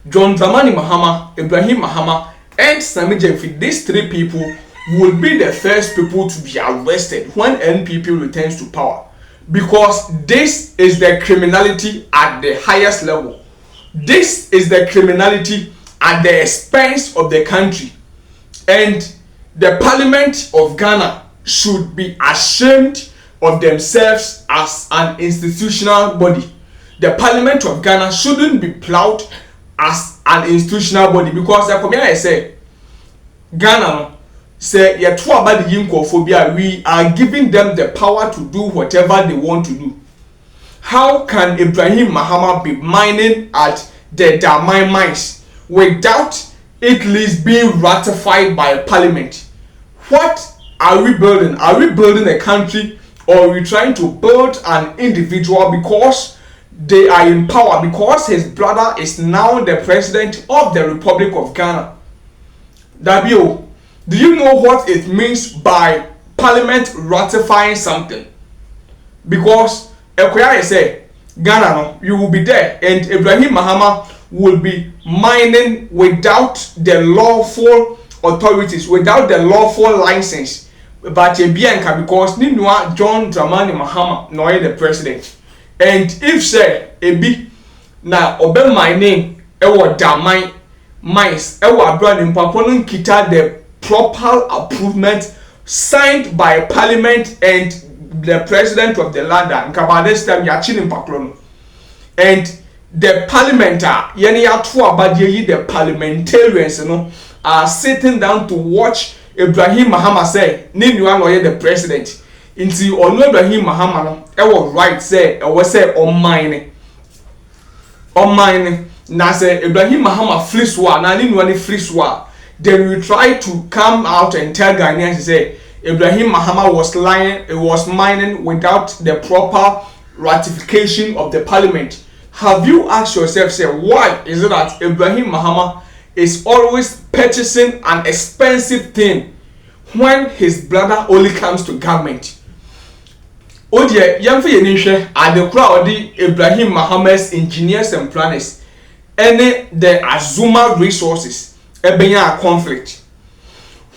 John Dramani Mahama, Ibrahim Mahama, and Sammy Jeffrey, these three people will be the first people to be arrested when NPP returns to power, because this is the criminality at the highest level. This is the criminality at the expense of the country, and the Parliament of Ghana should be ashamed of themselves as an institutional body. The Parliament of Ghana shouldn't be proud as an institutional body, because I say Ghana say we are giving them the power to do whatever they want to do. How can Ibrahim Mahama be mining at the Damai mines without it least being ratified by Parliament? What are we building? Are we building a country, or are we trying to build an individual because they are in power, because his brother is now the president of the Republic of Ghana? Dabio, do you know what it means by Parliament ratifying something? Because Ekwaya say Ghana, you will be there, and Ibrahim Mahama will be mining without the lawful authorities, without the lawful license. But Bianca, because Ninua John Dramani Mahama no the president. And if say ebi na obe mining ewo damai mines ewo abroad in Paponon kita the proper approval signed by Parliament and the president of the land, and this time Yachin in Pakrono. And the parliament the parliamentarians are sitting down to watch Ibrahim Mahama say Ninua no the president. Until ono Ibrahim Mahama no was right say was say on mine na say Ibrahim Mahama free swar na Ninua ni free swar. Then we try to come out and tell Ghanaians to say Ibrahim Mahama was lying, it was mining without the proper ratification of the Parliament. Have you asked yourself, say, why is it that Ibrahim Mahama is always purchasing an expensive thing when his brother only comes to government? Oh dear, young Yenisha are the crowd Ibrahim Mahama's engineers and planners, and the Azuma resources. A conflict.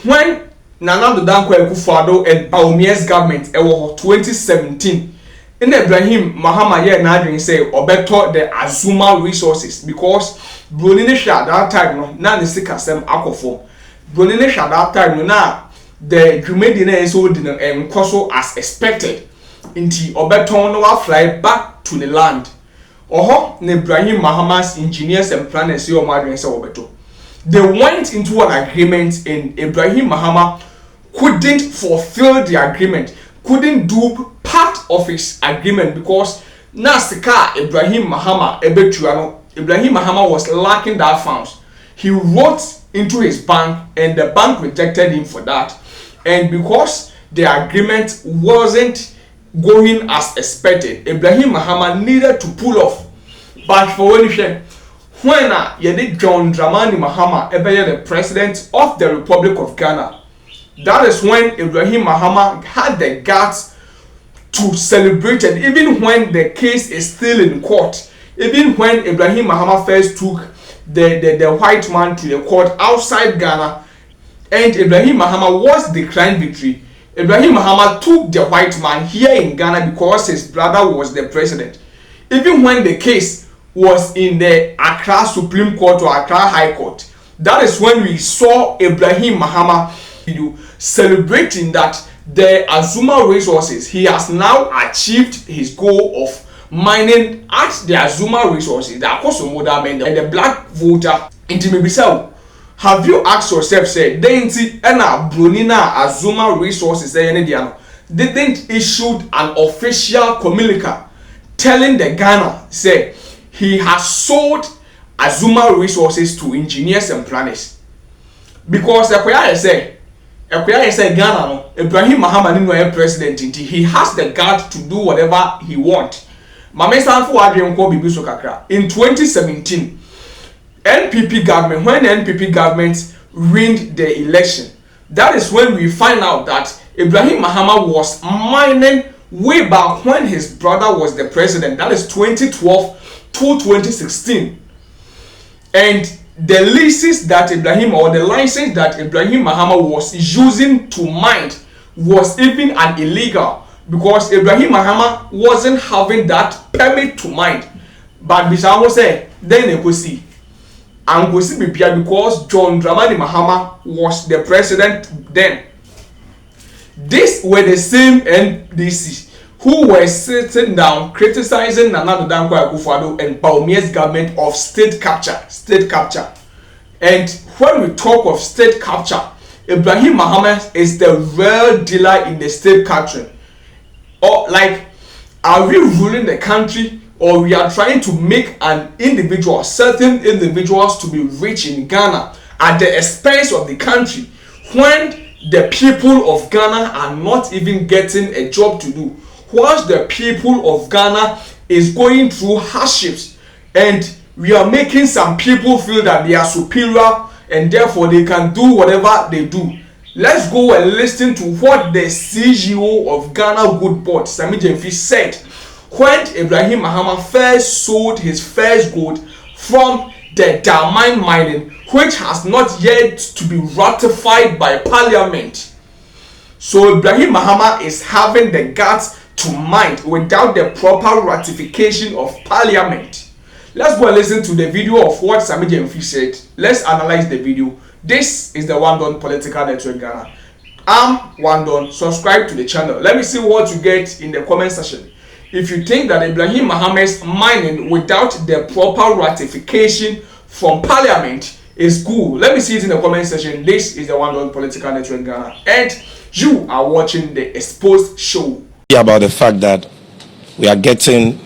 When Nana Dankwa Akufo-Addo and Bawumia's government was 2017, in Ibrahim Mahama Nadrin say obeto the Azuma resources, because Bruninisha that time no na the sikasem akofo. Bruninisha that time no na the Jumedina is holding koso as expected. Inti obeto no fly back to the land. Oho ne Ibrahim Mahama's engineers and planners yo madrin say obeto. They went into an agreement, and Ibrahim Mahama couldn't fulfill the agreement, couldn't do part of his agreement, because Nasika Ibrahim Mahama Ibrahim Mahama was lacking that funds. He wrote into his bank, and the bank rejected him for that. And because the agreement wasn't going as expected, Ibrahim Mahama needed to pull off. But for when John Dramani Mahama the president of the Republic of Ghana, that is when Ibrahim Mahama had the guts to celebrate it, even when the case is still in court, even when Ibrahim Mahama first took the white man to the court outside Ghana, and Ibrahim Mahama was declared victory. Ibrahim Mahama took the white man here in Ghana because his brother was the president. Even when the case was in the Accra Supreme Court or Accra High Court, that is when we saw Ibrahim Mahama celebrating that the Azuma resources, he has now achieved his goal of mining at the Azuma resources, the Akosomoda and the black voter. Have you asked yourself, say, Brunina Azuma resources didn't issue an official communique telling the Ghana, say, he has sold Azuma resources to engineers and planners? Because Ekwaya say Ghana no Ibrahim Mahama no president, he has the guts to do whatever he wants. In 2017, NPP government, when NPP government win the election, that is when we find out that Ibrahim Mahama was mining way back when his brother was the president. That is 2012 to 2016. and the leases that Ibrahim, or the license that Ibrahim Mahama was using to mine was even an illegal, because Ibrahim Mahama wasn't having that permit to mine. But Bishawo say then they could see and go see because John Dramani Mahama was the president then. These were the same NDC who were sitting down criticizing Nana Dankwa Akufo-Addo and Bawumia's government of state capture. And when we talk of state capture, Ibrahim Mahama is the real dealer in the state capturing. Or like, are we ruling the country, or we are trying to make certain individuals to be rich in Ghana at the expense of the country, when the people of Ghana are not even getting a job to do, whilst the people of Ghana is going through hardships, and we are making some people feel that they are superior and therefore they can do whatever they do. Let's go and listen to what the CEO of Ghana Good Board, Sami Jemfi, said when Ibrahim Mahama first sold his first gold from the diamond mining, which has not yet to be ratified by Parliament. So Ibrahim Mahama is having the guts to mine without the proper ratification of Parliament. Let's go and listen to the video of what Sami Jemfi said. Let's analyze the video. This is the One Don Political Network Ghana. I'm One Don. Subscribe to the channel. Let me see what you get in the comment section. If you think that Ibrahim Mahama's mining without the proper ratification from Parliament is good, let me see it in the comment section. This is the One Don Political Network Ghana, and you are watching the Exposed Show. About the fact that we are getting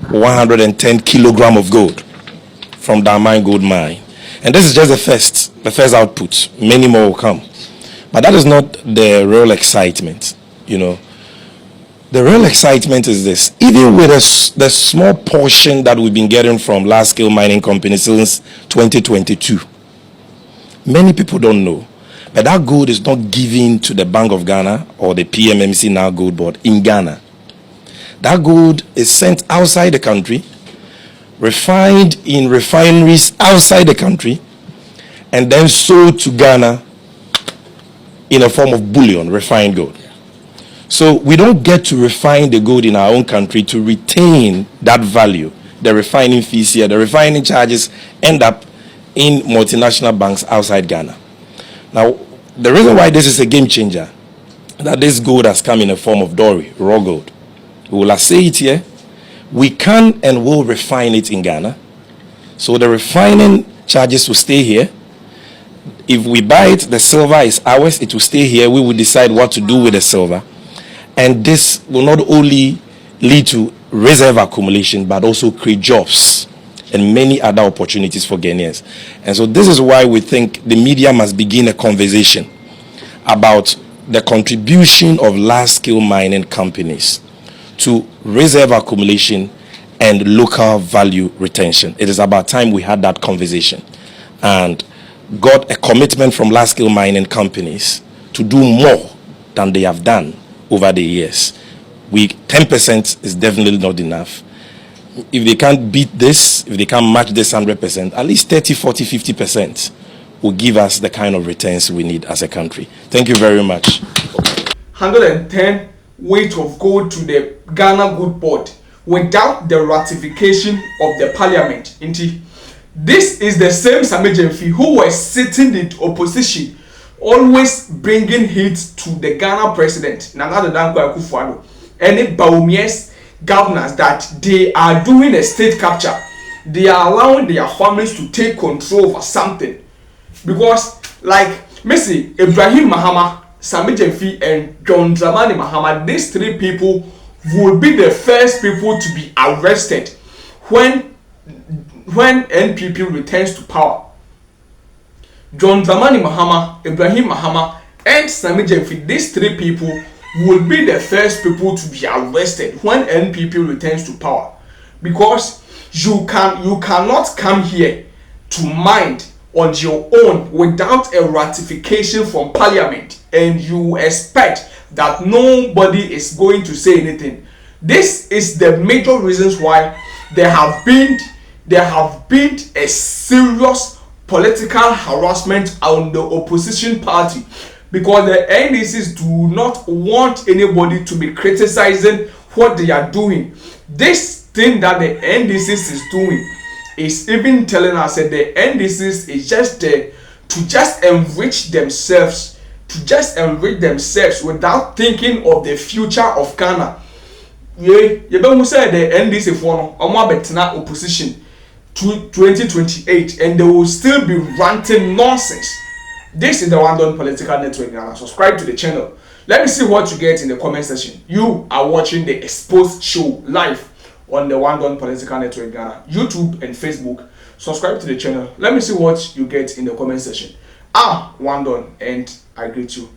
110 kilograms of gold from Damine Gold Mine, and this is just the first output. Many more will come, but that is not the real excitement. The real excitement is this: even with the small portion that we've been getting from large-scale mining companies since 2022, many people don't know, but that gold is not given to the Bank of Ghana or the PMMC, now Gold Board, in Ghana. That gold is sent outside the country, refined in refineries outside the country, and then sold to Ghana in a form of bullion, refined gold. So we don't get to refine the gold in our own country to retain that value. The refining fees here, the refining charges end up in multinational banks outside Ghana. Now, the reason why this is a game changer, that this gold has come in a form of Dory, raw gold. We will assay it here. We can and will refine it in Ghana. So the refining charges will stay here. If we buy it, the silver is ours. It will stay here. We will decide what to do with the silver. And this will not only lead to reserve accumulation, but also create jobs and many other opportunities for Ghanaians. And so this is why we think the media must begin a conversation about the contribution of large-scale mining companies to reserve accumulation and local value retention. It is about time we had that conversation and got a commitment from large-scale mining companies to do more than they have done over the years. 10% is definitely not enough. If they can't beat this, if they can't match this 100%, at least 30, 40, 50% will give us the kind of returns we need as a country. Thank you very much. 110 weight of gold to the Ghana Good Board without the ratification of the Parliament. This is the same Sami Jemfi who was sitting in opposition, always bringing heat to the Ghana president, Nana Dankwa Akufo-Addo, and Bawumia's governors, that they are doing a state capture. They are allowing their families to take control over something. Because, like, Messi, Ibrahim Mahama, Sami Jemfi, and John Dramani Mahama, these three people will be the first people to be arrested when NPP returns to power. John Dramani Mahama, Ibrahim Mahama, and Sami Jemfi, these three people will be the first people to be arrested when NPP returns to power. Because you cannot come here to mine on your own without a ratification from Parliament, and you expect that nobody is going to say anything. This is the major reasons why there have been there have been a serious political harassment on the opposition party, because the NDCs do not want anybody to be criticizing what they are doing. This thing that the NDCs is doing is even telling us that the NDCs is just there to just enrich themselves, without thinking of the future of Ghana. You better say the NDC for no omo betena opposition to 2028, and they will still be ranting nonsense. This is the One Done Political Network Ghana. Subscribe to the channel. Let me see what you get in the comment section. You are watching the Exposed Show live on the One Done Political Network Ghana, YouTube and Facebook. Subscribe to the channel. Let me see what you get in the comment section. One Done, and I greet you.